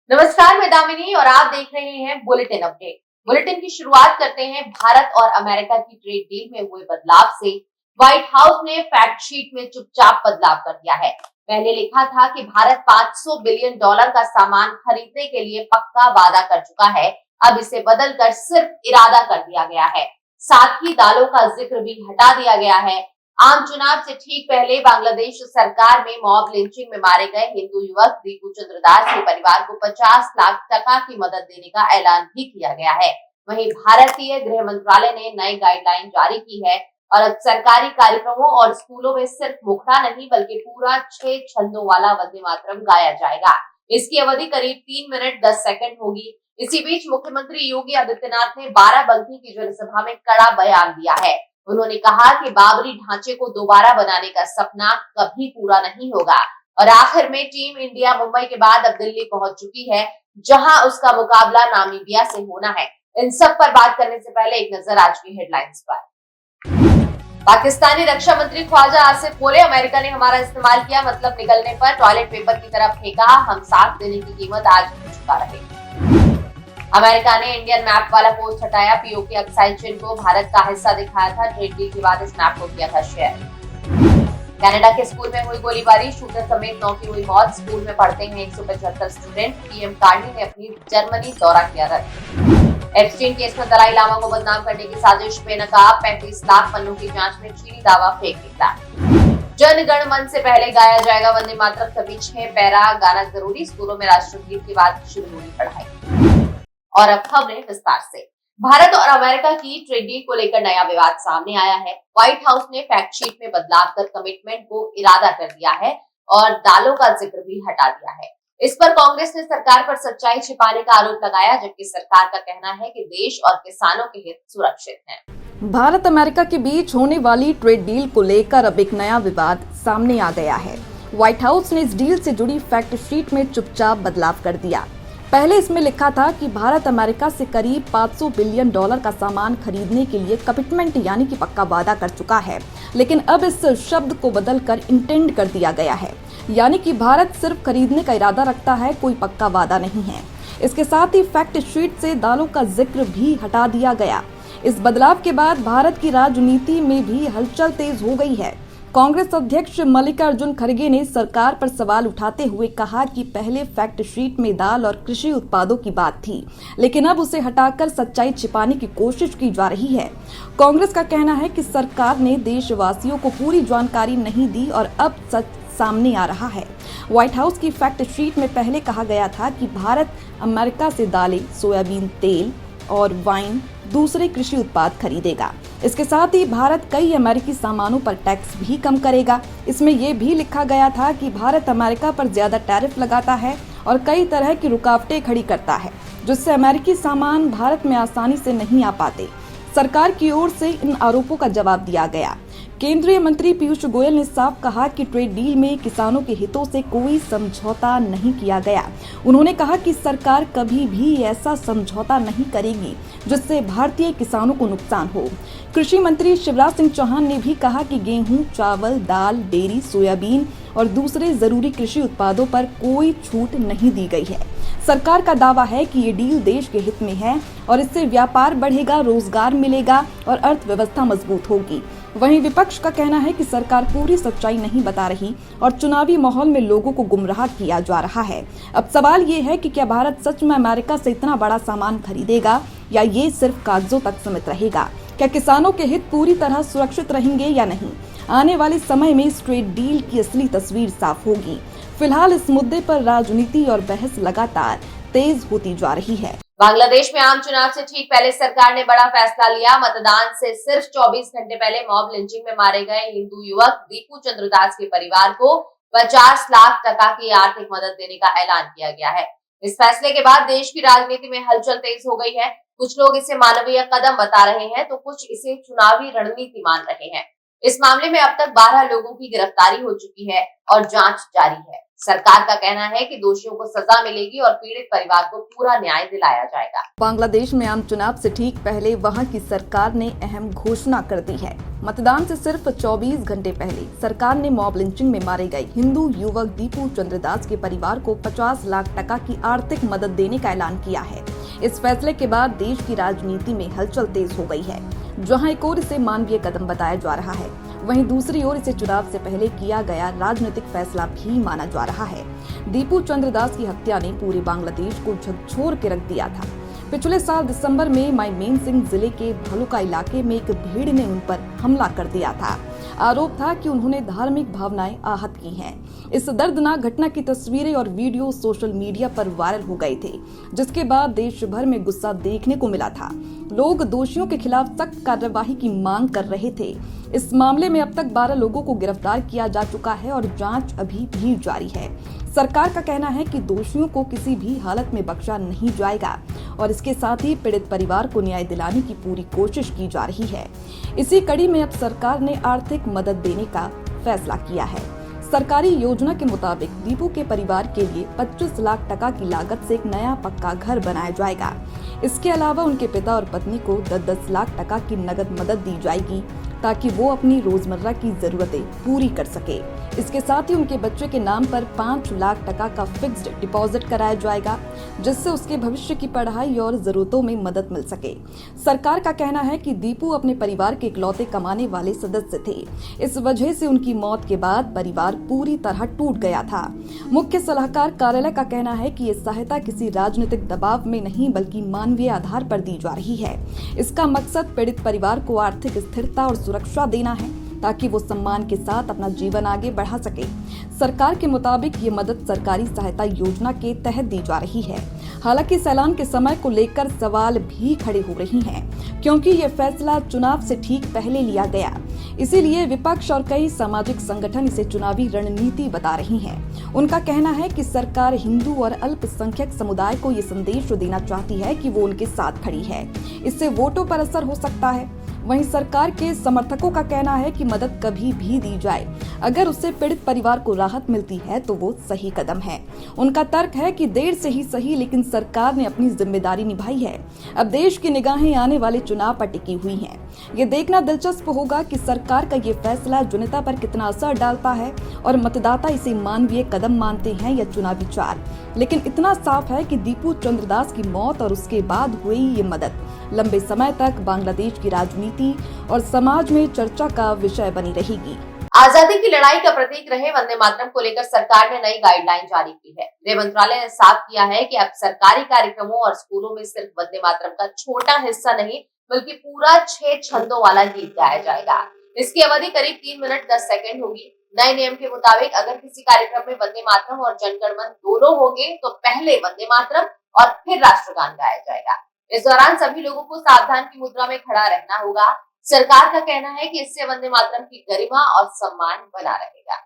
नमस्कार, मैं दामिनी और आप देख रहे हैं बुलेटिन अपडेट। बुलेटिन की शुरुआत करते हैं भारत और अमेरिका की ट्रेड डील में हुए बदलाव से। व्हाइट हाउस ने फैक्ट शीट में चुपचाप बदलाव कर दिया है। पहले लिखा था कि भारत $500 बिलियन का सामान खरीदने के लिए पक्का वादा कर चुका है। अब इसे बदलकर सिर्फ इरादा कर दिया गया है। साथ ही दालों का जिक्र भी हटा दिया गया है। आम चुनाव से ठीक पहले बांग्लादेश सरकार में मॉब लिंचिंग में मारे गए हिंदू युवक दीपू चंद्र दास के परिवार को 50 लाख टका की मदद देने का ऐलान भी किया गया है। वहीं भारतीय गृह मंत्रालय ने नई गाइडलाइन जारी की है और अब सरकारी कार्यक्रमों और स्कूलों में सिर्फ मुखड़ा नहीं बल्कि पूरा 6 छंदों वाला वंदे मातरम गाया जाएगा। इसकी अवधि करीब 3 मिनट 10 सेकंड होगी। इसी बीच मुख्यमंत्री योगी आदित्यनाथ ने बाराबंकी की जनसभा में कड़ा बयान दिया है। उन्होंने कहा कि बाबरी ढांचे को दोबारा बनाने का सपना कभी पूरा नहीं होगा और आखिर में टीम इंडिया मुंबई के बाद अब दिल्ली पहुंच चुकी है, जहां उसका मुकाबला नामीबिया से होना है। इन सब पर बात करने से पहले एक नजर आज की हेडलाइंस पर। पाकिस्तानी रक्षा मंत्री ख्वाजा आसिफ बोले, अमेरिका ने हमारा इस्तेमाल किया, मतलब निकलने पर टॉयलेट पेपर की तरफ फेंका। हम साथ देने की कीमत आज भी चुका रहे। अमेरिका ने इंडियन मैप वाला पोस्ट हटाया। पीओके अक्साई चीन को भारत का हिस्सा दिखाया था। ट्रेड डील के बाद इस मैप को किया था शेयर। कनाडा के स्कूल में हुई गोलीबारी, शूटर समेत 9 की हुई मौत। स्कूल में पढ़ते हैं 175 स्टूडेंट। पीएम कार्नी ने अपनी जर्मनी दौरा किया रद्द। एप्स्टीन केस में दलाई लामा को बदनाम करने की साजिश, बेनकाब 35 लाख पन्नों की जांच में चीनी दावा फेंक निकला। जन गण मन से पहले गाया जाएगा वंदे मातरम, सभी 6 पैरा गाना जरूरी। स्कूलों में राष्ट्रगीत के बाद शुरू होगी पढ़ाई। और अब खबरें विस्तार से। भारत और अमेरिका की ट्रेड डील को लेकर नया विवाद सामने आया है। व्हाइट हाउस ने फैक्ट शीट में बदलाव कर कमिटमेंट को इरादा कर दिया है और दालों का जिक्र भी हटा दिया है। इस पर कांग्रेस ने सरकार पर सच्चाई छिपाने का आरोप लगाया, जबकि सरकार का कहना है कि देश और किसानों के हित सुरक्षित हैं। भारत अमेरिका के बीच होने वाली ट्रेड डील को लेकर अब एक नया विवाद सामने आ गया है। व्हाइट हाउस ने इस डील से जुड़ी फैक्ट शीट में चुपचाप बदलाव कर दिया। पहले इसमें लिखा था कि भारत अमेरिका से करीब $500 बिलियन का सामान खरीदने के लिए कमिटमेंट यानी कि पक्का वादा कर चुका है, लेकिन अब इस शब्द को बदलकर इंटेंड कर दिया गया है, यानी कि भारत सिर्फ खरीदने का इरादा रखता है, कोई पक्का वादा नहीं है। इसके साथ ही फैक्ट शीट से दालों का जिक्र भी हटा दिया गया। इस बदलाव के बाद भारत की राजनीति में भी हलचल तेज हो गई है। कांग्रेस अध्यक्ष मल्लिकार्जुन खड़गे ने सरकार पर सवाल उठाते हुए कहा कि पहले फैक्ट शीट में दाल और कृषि उत्पादों की बात थी, लेकिन अब उसे हटाकर सच्चाई छिपाने की कोशिश की जा रही है। कांग्रेस का कहना है कि सरकार ने देशवासियों को पूरी जानकारी नहीं दी और अब सच सामने आ रहा है। व्हाइट हाउस की फैक्ट शीट में पहले कहा गया था कि भारत अमेरिका से दालें, सोयाबीन तेल और वाइन, दूसरे कृषि उत्पाद खरीदेगा। इसके साथ ही भारत कई अमेरिकी सामानों पर टैक्स भी कम करेगा। इसमें यह भी लिखा गया था कि भारत अमेरिका पर ज्यादा टैरिफ लगाता है और कई तरह की रुकावटें खड़ी करता है, जिससे अमेरिकी सामान भारत में आसानी से नहीं आ पाते। सरकार की ओर से इन आरोपों का जवाब दिया गया। केंद्रीय मंत्री पीयूष गोयल ने साफ कहा कि ट्रेड डील में किसानों के हितों से कोई समझौता नहीं किया गया। उन्होंने कहा कि सरकार कभी भी ऐसा समझौता नहीं करेगी जिससे भारतीय किसानों को नुकसान हो। कृषि मंत्री शिवराज सिंह चौहान ने भी कहा कि गेहूं, चावल, दाल, डेयरी, सोयाबीन और दूसरे जरूरी कृषि उत्पादों पर कोई छूट नहीं दी गई है। सरकार का दावा है कि ये डील देश के हित में है और इससे व्यापार बढ़ेगा, रोजगार मिलेगा और अर्थव्यवस्था मजबूत होगी। वहीं विपक्ष का कहना है कि सरकार पूरी सच्चाई नहीं बता रही और चुनावी माहौल में लोगों को गुमराह किया जा रहा है। अब सवाल ये है कि क्या भारत सच में अमेरिका से इतना बड़ा सामान खरीदेगा या ये सिर्फ कागजों तक सीमित रहेगा? क्या किसानों के हित पूरी तरह सुरक्षित रहेंगे या नहीं? आने वाले समय में इस ट्रेड डील की असली तस्वीर साफ होगी। फिलहाल इस मुद्दे पर राजनीति और बहस लगातार तेज होती जा रही है। बांग्लादेश में आम चुनाव से ठीक पहले सरकार ने बड़ा फैसला लिया। मतदान से सिर्फ 24 घंटे पहले मॉब लिंचिंग में मारे गए हिंदू युवक दीपू चंद्र दास के परिवार को 50 लाख टका की आर्थिक मदद देने का ऐलान किया गया है। इस फैसले के बाद देश की राजनीति में हलचल तेज हो गई है। कुछ लोग इसे मानवीय कदम बता रहे हैं तो कुछ इसे चुनावी रणनीति मान रहे हैं। इस मामले में अब तक 12 लोगों की गिरफ्तारी हो चुकी है और जांच जारी है। सरकार का कहना है कि दोषियों को सजा मिलेगी और पीड़ित परिवार को पूरा न्याय दिलाया जाएगा। बांग्लादेश में आम चुनाव से ठीक पहले वहां की सरकार ने अहम घोषणा कर दी है। मतदान से सिर्फ 24 घंटे पहले सरकार ने मॉब लिंचिंग में मारे गए हिंदू युवक दीपू चंद्रदास के परिवार को 50 लाख टका की आर्थिक मदद देने का ऐलान किया है। इस फैसले के बाद देश की राजनीति में हलचल तेज हो गई है। जहां एक ओर इसे मानवीय कदम बताया जा रहा है, वहीं दूसरी ओर इसे चुनाव से पहले किया गया राजनीतिक फैसला भी माना जा रहा है। दीपू चंद्रदास की हत्या ने पूरे बांग्लादेश को झकझोर के रख दिया था। पिछले साल दिसंबर में मायमेन सिंह जिले के भलुका इलाके में एक भीड़ ने उन पर हमला कर दिया था। आरोप था कि उन्होंने धार्मिक भावनाएं आहत की हैं। इस दर्दनाक घटना की तस्वीरें और वीडियो सोशल मीडिया पर वायरल हो गए थे, जिसके बाद देश भर में गुस्सा देखने को मिला था। लोग दोषियों के खिलाफ सख्त कार्रवाई की मांग कर रहे थे। इस मामले में अब तक 12 लोगों को गिरफ्तार किया जा चुका है और जांच अभी भी जारी है। सरकार का कहना है कि दोषियों को किसी भी हालत में बख्शा नहीं जाएगा और इसके साथ ही पीड़ित परिवार को न्याय दिलाने की पूरी कोशिश की जा रही है। इसी कड़ी में अब सरकार ने आर्थिक मदद देने का फैसला किया है। सरकारी योजना के मुताबिक दीपू के परिवार के लिए 25 लाख टका की लागत से एक नया पक्का घर बनाया जाएगा। इसके अलावा उनके पिता और पत्नी को 10-10 लाख टका की नगद मदद दी जाएगी ताकि वो अपनी रोजमर्रा की जरूरतें पूरी कर सके। इसके साथ ही उनके बच्चे के नाम पर 5 लाख टका का फिक्स्ड डिपॉजिट कराया जाएगा, जिससे उसके भविष्य की पढ़ाई और जरूरतों में मदद मिल सके। सरकार का कहना है कि दीपू अपने परिवार के इकलौते कमाने वाले सदस्य थे। इस वजह से उनकी मौत के बाद परिवार पूरी तरह टूट गया था। मुख्य सलाहकार कार्यालय का कहना है कि ये सहायता किसी राजनीतिक दबाव में नहीं बल्कि मानवीय आधार पर दी जा रही है। इसका मकसद पीड़ित परिवार को आर्थिक स्थिरता और सुरक्षा देना है ताकि वो सम्मान के साथ अपना जीवन आगे बढ़ा सके। सरकार के मुताबिक ये मदद सरकारी सहायता योजना के तहत दी जा रही है। हालांकि इस ऐलान के समय को लेकर सवाल भी खड़े हो रही हैं, क्योंकि ये फैसला चुनाव से ठीक पहले लिया गया। इसीलिए विपक्ष और कई सामाजिक संगठन इसे चुनावी रणनीति बता रही हैं। उनका कहना है कि सरकार हिंदू और अल्पसंख्यक समुदाय को ये संदेश देना चाहती है कि वो उनके साथ खड़ी है। इससे वोटों पर असर हो सकता है। वहीं सरकार के समर्थकों का कहना है कि मदद कभी भी दी जाए, अगर उससे पीड़ित परिवार को राहत मिलती है तो वो सही कदम है। उनका तर्क है कि देर से ही सही, लेकिन सरकार ने अपनी जिम्मेदारी निभाई है। अब देश की निगाहें आने वाले चुनाव पर टिकी हुई हैं। ये देखना दिलचस्प होगा कि सरकार का ये फैसला जनता पर कितना असर डालता है और मतदाता इसे मानवीय कदम मानते हैं या चुनावी चाल। लेकिन इतना साफ है कि दीपू चंद्रदास की मौत और उसके बाद हुई ये मदद लंबे समय तक बांग्लादेश की राजनीति और समाज में चर्चा का विषय बनी रहेगी। आजादी की लड़ाई का प्रतीक रहे वंदे मातरम को लेकर सरकार ने नई गाइडलाइन जारी की है। गृह मंत्रालय ने साफ किया है कि अब सरकारी कार्यक्रमों और स्कूलों में सिर्फ वंदे मातरम का छोटा हिस्सा नहीं बल्कि पूरा 6 छंदों वाला गीत गाया जाएगा। इसकी अवधि करीब 3 मिनट 10 सेकंड होगी। नए नियम के मुताबिक अगर किसी कार्यक्रम में वंदे मातरम और जनगण मन दोनों होंगे तो पहले वंदे मातरम और फिर राष्ट्रगान गाया जाएगा। इस दौरान सभी लोगों को सावधान की मुद्रा में खड़ा रहना होगा। सरकार का कहना है कि इससे वंदे मातरम की गरिमा और सम्मान बना रहेगा।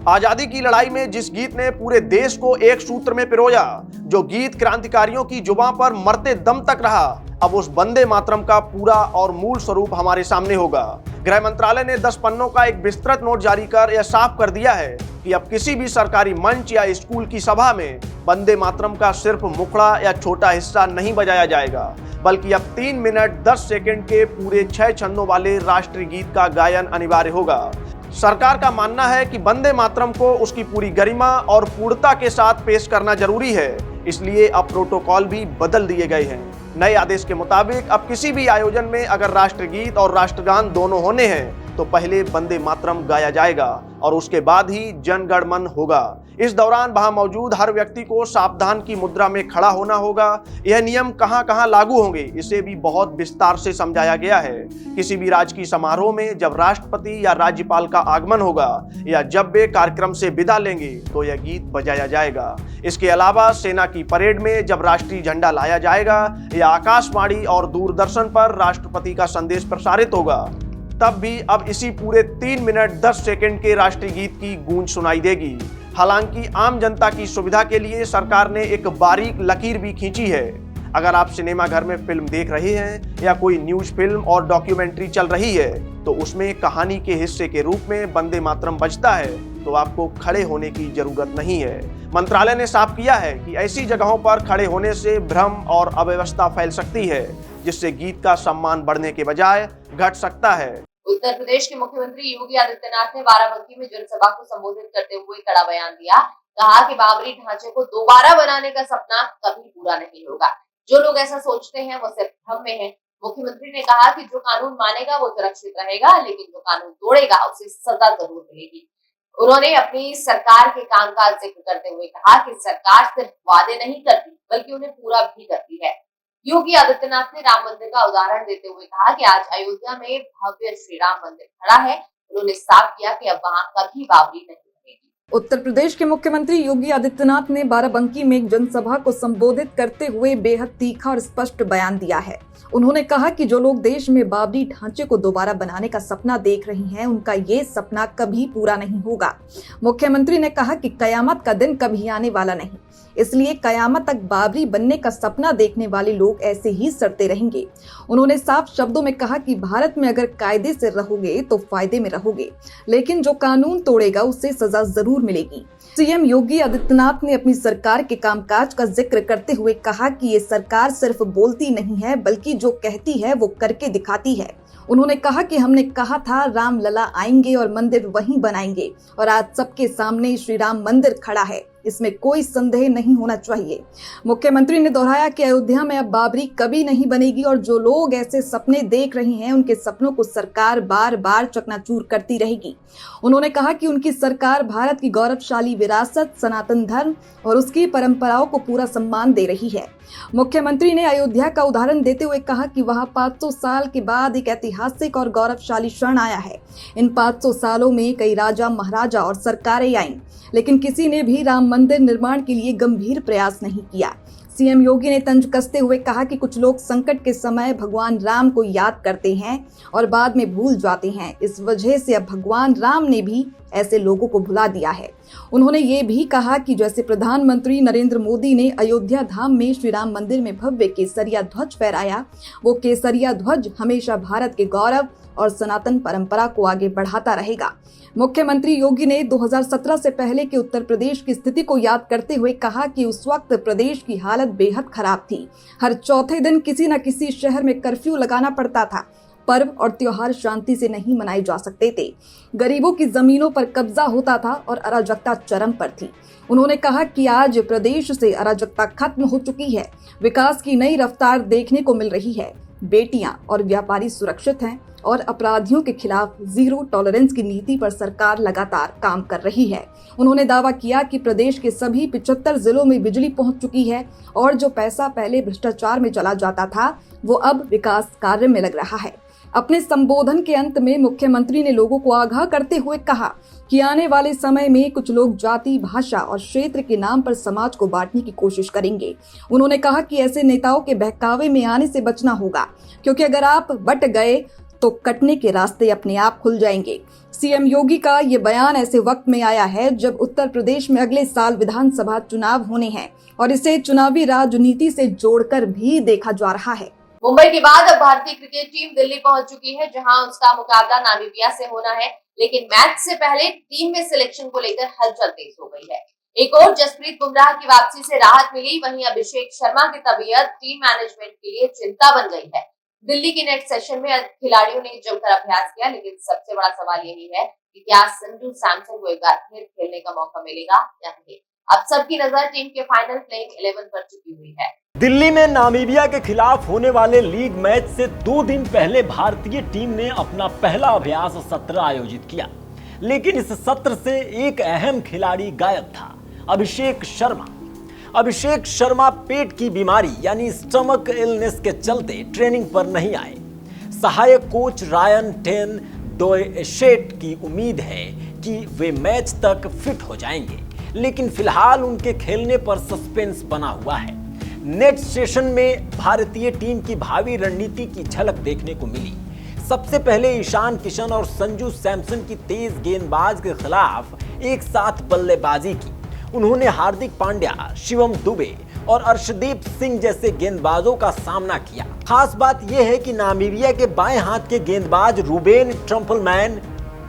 आजादी की लड़ाई में जिस गीत ने पूरे देश को एक सूत्र में पिरोया, जो गीत क्रांतिकारियों की जुबां पर मरते दम तक रहा, अब उस वंदे मातरम का पूरा और मूल स्वरूप हमारे सामने होगा। गृह मंत्रालय ने 10 पन्नों का एक विस्तृत नोट जारी कर यह साफ कर दिया है कि अब किसी भी सरकारी मंच या स्कूल की सभा में वंदे मातरम का सिर्फ मुखड़ा या छोटा हिस्सा नहीं बजाया जाएगा, बल्कि अब 3 मिनट 10 सेकंड के पूरे 6 छंदों वाले राष्ट्रीय गीत का गायन अनिवार्य होगा। सरकार का मानना है कि वंदे मातरम को उसकी पूरी गरिमा और पूर्णता के साथ पेश करना जरूरी है, इसलिए अब प्रोटोकॉल भी बदल दिए गए हैं। नए आदेश के मुताबिक अब किसी भी आयोजन में अगर राष्ट्रगीत और राष्ट्रगान दोनों होने हैं तो पहले वंदे मातरम गाया जाएगा और उसके बाद ही जन गण मन होगा। इस दौरान वहां मौजूद हर व्यक्ति को सावधान की मुद्रा में खड़ा होना होगा। यह नियम कहां कहां लागू होंगे इसे भी बहुत विस्तार से समझाया गया है। किसी भी राजकीय समारोह में जब राष्ट्रपति या राज्यपाल का आगमन होगा या जब वे कार्यक्रम से विदा लेंगे तो यह गीत बजाया जाएगा। इसके अलावा सेना की परेड में जब राष्ट्रीय झंडा लाया जाएगा या आकाशवाणी और दूरदर्शन पर राष्ट्रपति का संदेश प्रसारित होगा, तब भी अब इसी पूरे 3 मिनट 10 सेकंड के राष्ट्रीय गीत की गूंज सुनाई देगी। हालांकि आम जनता की सुविधा के लिए सरकार ने एक बारीक लकीर भी खींची है। अगर आप सिनेमा घर में फिल्म देख रहे हैं या कोई न्यूज फिल्म और डॉक्यूमेंट्री चल रही है तो उसमें कहानी के हिस्से के रूप में वंदे मातरम बजता है, तो आपको खड़े होने की जरूरत नहीं है। मंत्रालय ने साफ किया है कि ऐसी जगहों पर खड़े होने से भ्रम और अव्यवस्था फैल सकती है, जिससे गीत का सम्मान बढ़ने के बजाय घट सकता है। उत्तर प्रदेश के मुख्यमंत्री योगी आदित्यनाथ ने बाराबंकी में जनसभा को संबोधित करते हुए कड़ा बयान दिया। कहा कि बाबरी ढांचे को दोबारा बनाने का सपना कभी पूरा नहीं होगा। जो लोग ऐसा सोचते हैं वो सिर्फ भ्रम में हैं। मुख्यमंत्री ने कहा कि जो कानून मानेगा वो सुरक्षित रहेगा, लेकिन जो कानून तोड़ेगा उसे सजा जरूर मिलेगी। उन्होंने अपनी सरकार के काम का जिक्र करते हुए कहा कि सरकार सिर्फ वादे नहीं करती बल्कि उन्हें पूरा भी करती है। योगी आदित्यनाथ ने राम मंदिर का उदाहरण देते हुए कहा कि आज अयोध्या में भव्य श्री राम मंदिर खड़ा है। उन्होंने साफ किया कि अब वहां कभी बाबरी नहीं बनेगी। उत्तर प्रदेश के मुख्यमंत्री योगी आदित्यनाथ ने बाराबंकी में एक जनसभा को संबोधित करते हुए बेहद तीखा और स्पष्ट बयान दिया है। उन्होंने कहा कि जो लोग देश में बाबरी ढांचे को दोबारा बनाने का सपना देख रहे हैं, उनका ये सपना कभी पूरा नहीं होगा। मुख्यमंत्री ने कहा कि कयामत का दिन कभी आने वाला नहीं, इसलिए कयामत तक बाबरी बनने का सपना देखने वाले लोग ऐसे ही सड़ते रहेंगे। उन्होंने साफ शब्दों में कहा कि भारत में अगर कायदे से रहोगे तो फायदे में रहोगे, लेकिन जो कानून तोड़ेगा उसे सजा जरूर मिलेगी। सीएम योगी आदित्यनाथ ने अपनी सरकार के कामकाज का जिक्र करते हुए कहा कि ये सरकार सिर्फ बोलती नहीं है बल्कि जो कहती है वो करके दिखाती है। उन्होंने कहा कि हमने कहा था राम लला आएंगे और मंदिर वहीं बनाएंगे, और आज सबके सामने श्री राम मंदिर खड़ा है, इसमें कोई संदेह नहीं होना चाहिए। मुख्यमंत्री ने दोहराया कि अयोध्या में अब बाबरी कभी नहीं बनेगी और जो लोग ऐसे सपने देख रहे हैं उनके सपनों को सरकार बार बार चकनाचूर करती रहेगी। उन्होंने कहा कि उनकी सरकार भारत की गौरवशाली विरासत, सनातन धर्म और उसकी परंपराओं को पूरा सम्मान दे रही है। मुख्यमंत्री ने अयोध्या का उदाहरण देते हुए कहा कि वहां 500 साल के बाद एक ऐतिहासिक और गौरवशाली क्षण आया है। इन 500 सालों में कई राजा, महाराजा और सरकारें आईं, लेकिन किसी ने भी राम मंदिर निर्माण के लिए गंभीर प्रयास नहीं किया। सीएम योगी ने तंज कसते हुए कहा कि कुछ लोग संकट के समय भगवान राम को याद करते हैं और बाद में भूल जाते हैं। इस वजह से अब भगवान राम ने भी ऐसे लोगों को भुला दिया है। उन्होंने ये भी कहा कि जैसे प्रधानमंत्री नरेंद्र मोदी ने अयोध्या धाम में श्री राम मंदिर में भव्य केसरिया ध्वज फहराया, वो केसरिया ध्वज हमेशा भारत के गौरव और सनातन परंपरा को आगे बढ़ाता रहेगा। मुख्यमंत्री योगी ने 2017 से पहले के उत्तर प्रदेश की स्थिति को याद करते हुए कहा कि उस वक्त प्रदेश की हालत बेहद खराब थी। हर चौथे दिन किसी न किसी शहर में कर्फ्यू लगाना पड़ता था। पर्व और त्योहार शांति से नहीं मनाए जा सकते थे। गरीबों की जमीनों पर कब्जा होता था और अराजकता चरम पर थी। उन्होंने कहा कि आज प्रदेश से अराजकता खत्म हो चुकी है, विकास की नई रफ्तार देखने को मिल रही है। बेटियां और व्यापारी सुरक्षित हैं और अपराधियों के खिलाफ जीरो टॉलरेंस की नीति पर सरकार लगातार काम कर रही है। उन्होंने दावा किया कि प्रदेश के सभी 75 जिलों में बिजली पहुंच चुकी है और जो पैसा पहले भ्रष्टाचार में चला जाता था वो अब विकास कार्य में लग रहा है। अपने संबोधन के अंत में मुख्यमंत्री ने लोगों को आगाह करते हुए कहा कि आने वाले समय में कुछ लोग जाति, भाषा और क्षेत्र के नाम पर समाज को बांटने की कोशिश करेंगे। उन्होंने कहा कि ऐसे नेताओं के बहकावे में आने से बचना होगा, क्योंकि अगर आप बट गए तो कटने के रास्ते अपने आप खुल जाएंगे। सीएम योगी का ये बयान ऐसे वक्त में आया है जब उत्तर प्रदेश में अगले साल विधानसभा चुनाव होने हैं और इसे चुनावी राजनीति से जोड़कर भी देखा जा रहा है। मुंबई के बाद अब भारतीय क्रिकेट टीम दिल्ली पहुंच चुकी है, जहां उसका मुकाबला नामीबिया से होना है। लेकिन मैच से पहले टीम में सिलेक्शन को लेकर हलचल तेज हो गई है। एक और जसप्रीत बुमराह की वापसी से राहत मिली, वहीं अभिषेक शर्मा की तबीयत टीम मैनेजमेंट के लिए चिंता बन गई है। दिल्ली के नेट सेशन में खिलाड़ियों ने जमकर अभ्यास किया, लेकिन सबसे बड़ा सवाल यही है कि क्या संजू सैमसन को एक बार फिर खेलने का मौका मिलेगा या नहीं। अब सबकी नजर टीम के फाइनल प्लेइंग 11 पर टिकी हुई है। दिल्ली में नामीबिया के खिलाफ होने वाले लीग मैच से 2 दिन पहले भारतीय टीम ने अपना पहला अभ्यास सत्र आयोजित किया, लेकिन इस सत्र से एक अहम खिलाड़ी गायब था, अभिषेक शर्मा। अभिषेक शर्मा पेट की बीमारी यानी स्टमक इलनेस के चलते ट्रेनिंग पर नहीं आए। सहायक कोच रायन टेन डोएशेट की उम्मीद है कि वे मैच तक फिट हो जाएंगे, लेकिन फिलहाल उनके खेलने पर सस्पेंस बना हुआ है। नेट सेशन में भारतीय टीम की भावी रणनीति की झलक देखने को मिली। सबसे पहले ईशान किशन और संजू सैमसन की तेज गेंदबाज के खिलाफ एक साथ बल्लेबाजी की। उन्होंने हार्दिक पांड्या, शिवम दुबे और अर्शदीप सिंह जैसे गेंदबाजों का सामना किया। खास बात यह है कि नामीबिया के बाएं हाथ के गेंदबाज रूबेन ट्रम्पलमैन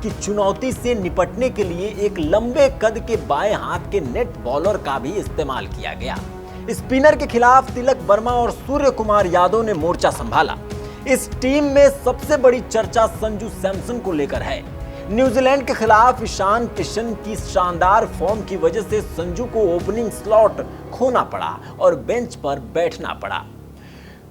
कि चुनौती से निपटने के लिए एक लंबे कद के बाएं हाथ के नेट बॉलर का भी इस्तेमाल किया गया। स्पिनर के खिलाफ तिलक वर्मा और सूर्य कुमार यादव ने मोर्चा संभाला। इस टीम में सबसे बड़ी चर्चा संजू सैमसन को लेकर है। न्यूजीलैंड के खिलाफ ईशान किशन की शानदार फॉर्म की वजह से संजू को ओपनिंग स्लॉट खोना पड़ा और बेंच पर बैठना पड़ा।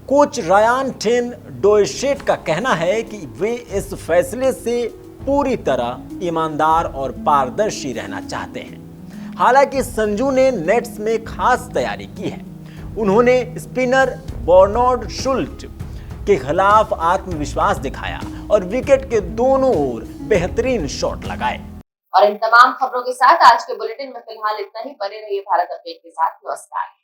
कोच रायन टेन डोएशेट का कहना है कि वे इस फैसले से पूरी तरह ईमानदार और पारदर्शी रहना चाहते हैं। हालांकि संजू ने नेट्स में खास तैयारी की है। उन्होंने स्पिनर बर्नार्ड शुल्ट के खिलाफ आत्मविश्वास दिखाया और विकेट के दोनों ओर बेहतरीन शॉट लगाए। और इन तमाम खबरों के साथ आज के बुलेटिन में फिलहाल इतना ही। बने रहिए भारत अपडेट के साथ। नमस्कार।